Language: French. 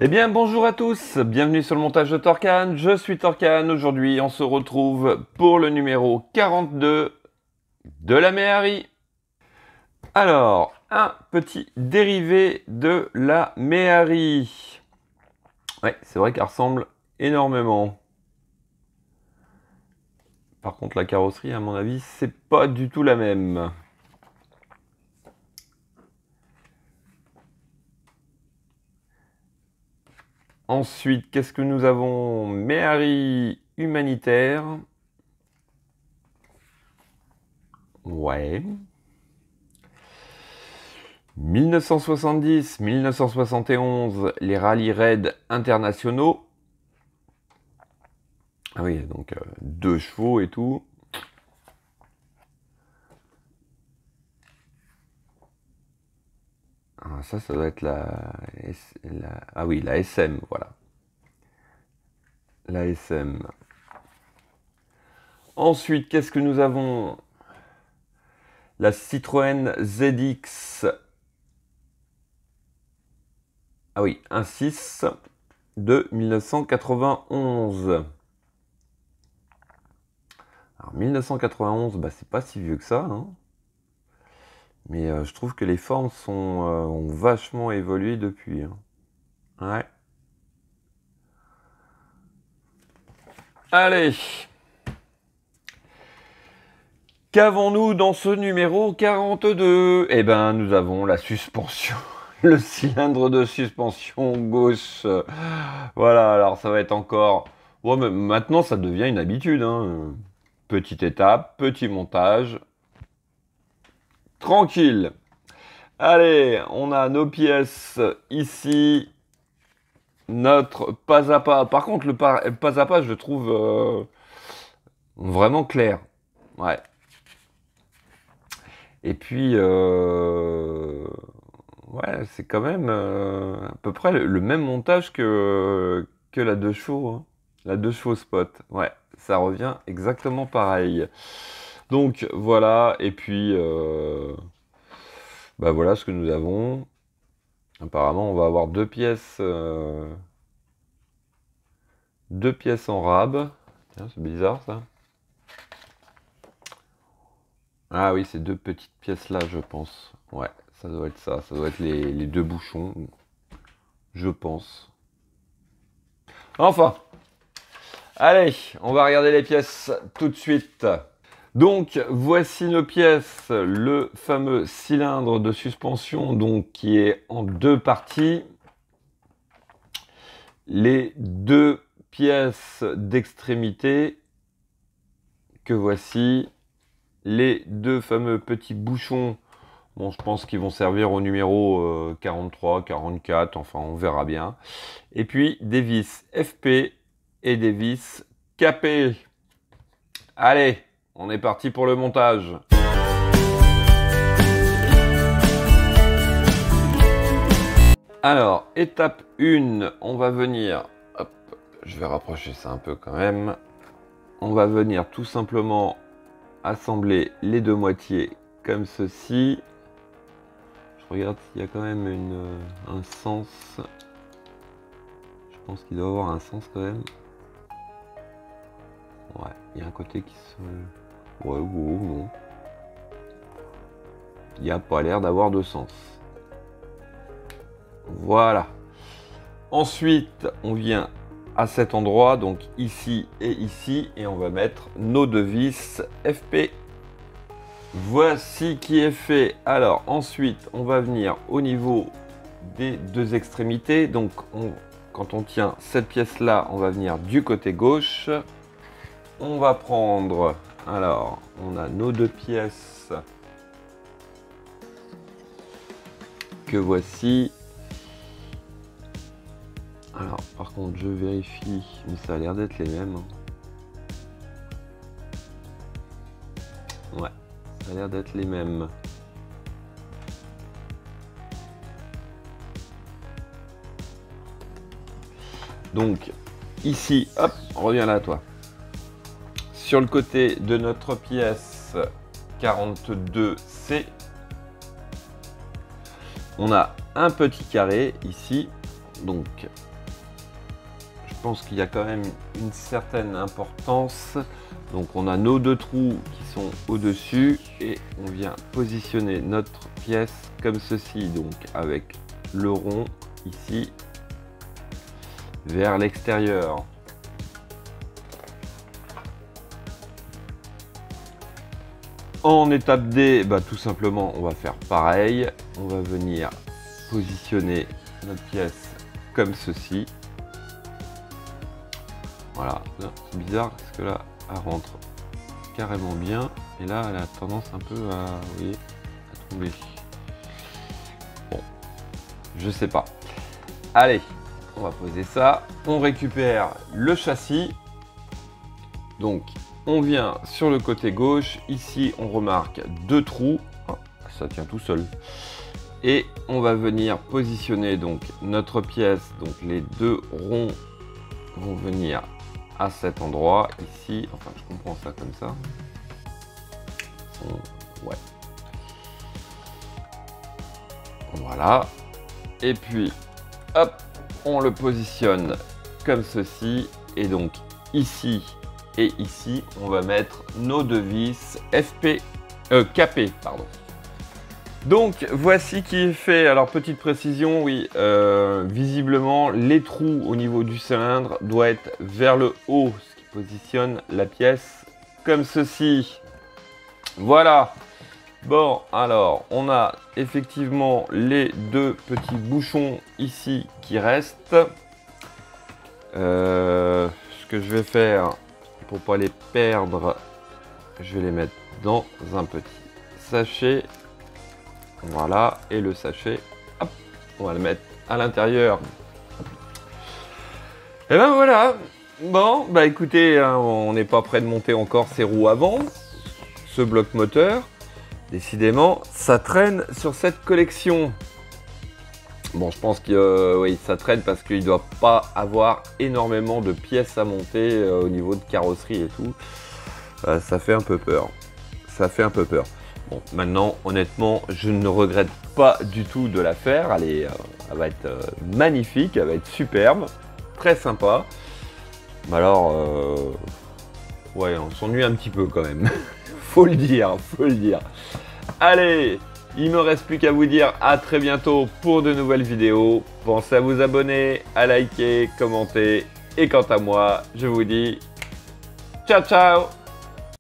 Eh bien bonjour à tous, bienvenue sur le montage de Torcan, je suis Torcan, aujourd'hui on se retrouve pour le numéro 42 de la Méhari. Alors, un petit dérivé de la Méhari. Ouais, c'est vrai qu'elle ressemble énormément. Par contre la carrosserie à mon avis c'est pas du tout la même. Ensuite, qu'est-ce que nous avons? Méhari humanitaire. Ouais. 1970-1971, les rallyes raids internationaux. Ah oui, donc 2 chevaux et tout. Ah, ça doit être Ah oui, la SM, voilà. La SM. Ensuite, qu'est-ce que nous avons? La Citroën ZX. Ah oui, 1.6 de 1991. Alors 1991, bah, c'est pas si vieux que ça, hein. Mais je trouve que les formes ont vachement évolué depuis, hein. Ouais. Allez. Qu'avons-nous dans ce numéro 42? Eh ben, nous avons la suspension. Le cylindre de suspension gauche. Voilà, alors ça va être encore... Ouais, mais maintenant, ça devient une habitude, hein. Petite étape, petit montage. Tranquille. Allez, on a nos pièces ici. Notre pas à pas. Par contre, le pas à pas, je le trouve vraiment clair. Ouais. Et puis, ouais, c'est quand même à peu près le même montage que la 2 chevaux, hein. La 2 chevaux spot. Ouais, ça revient exactement pareil. Donc, voilà. Et puis, bah voilà ce que nous avons. Apparemment, on va avoir deux pièces en rab. Tiens, c'est bizarre, ça. Ah oui, ces deux petites pièces-là, je pense. Ouais, ça doit être ça. Ça doit être les deux bouchons, je pense. Enfin, allez, on va regarder les pièces tout de suite. Donc, voici nos pièces. Le fameux cylindre de suspension, donc, qui est en 2 parties. Les 2 pièces d'extrémité que voici. Les 2 fameux petits bouchons. Bon, je pense qu'ils vont servir au numéro 43, 44, enfin on verra bien. Et puis des vis FP et des vis KP. Allez, on est parti pour le montage. Alors, étape 1, on va venir... Hop, je vais rapprocher ça un peu quand même. On va venir tout simplement assembler les 2 moitiés comme ceci. Je regarde s'il y a quand même un sens. Je pense qu'il doit avoir un sens quand même. Ouais, il y a un côté qui se... Ouais, non. Il n'y a pas l'air d'avoir de sens. Voilà. Ensuite, on vient à cet endroit, donc ici, et on va mettre nos 2 vis FP. Voici qui est fait. Alors ensuite, on va venir au niveau des 2 extrémités. Donc quand on tient cette pièce-là, on va venir du côté gauche. On va prendre... Alors, on a nos 2 pièces que voici. Alors, par contre, je vérifie, mais ça a l'air d'être les mêmes. Ouais, ça a l'air d'être les mêmes. Donc, ici, hop, reviens là, toi. Sur le côté de notre pièce 42C, on a un petit carré ici. Donc, pense qu'il y a quand même une certaine importance. Donc on a nos 2 trous qui sont au-dessus et on vient positionner notre pièce comme ceci, donc avec le rond ici vers l'extérieur. En étape D, bah, tout simplement on va faire pareil, on va venir positionner notre pièce comme ceci. Voilà, c'est bizarre parce que là elle rentre carrément bien et là elle a tendance un peu à, vous voyez, à tomber. Bon, je sais pas. Allez, on va poser ça, on récupère le châssis. Donc on vient sur le côté gauche, ici on remarque 2 trous, ça tient tout seul. Et on va venir positionner donc notre pièce, donc les 2 ronds vont venir à cet endroit ici, enfin je comprends ça comme ça. Ouais. Voilà. Et puis hop, on le positionne comme ceci. Et donc ici et ici, on va mettre nos 2 vis KP, pardon. Donc voici qui est fait. Alors petite précision, oui, visiblement les trous au niveau du cylindre doivent être vers le haut, ce qui positionne la pièce comme ceci. Voilà. Bon, alors on a effectivement les 2 petits bouchons ici qui restent. Ce que je vais faire pour pas les perdre, je vais les mettre dans un petit sachet. Voilà, et le sachet, hop, on va le mettre à l'intérieur. Et ben voilà. Bon, bah écoutez, hein, on n'est pas prêt de monter encore ces roues avant. Ce bloc moteur, décidément, ça traîne sur cette collection. Bon, je pense que oui, ça traîne parce qu'il ne doit pas avoir énormément de pièces à monter au niveau de carrosserie et tout. Ça fait un peu peur. Ça fait un peu peur. Bon, maintenant, honnêtement, je ne regrette pas du tout de la faire. Elle va être magnifique, elle va être superbe, très sympa. Mais alors, ouais, on s'ennuie un petit peu quand même. Faut le dire, faut le dire. Allez, il me reste plus qu'à vous dire à très bientôt pour de nouvelles vidéos. Pensez à vous abonner, à liker, commenter. Et quant à moi, je vous dis ciao ciao.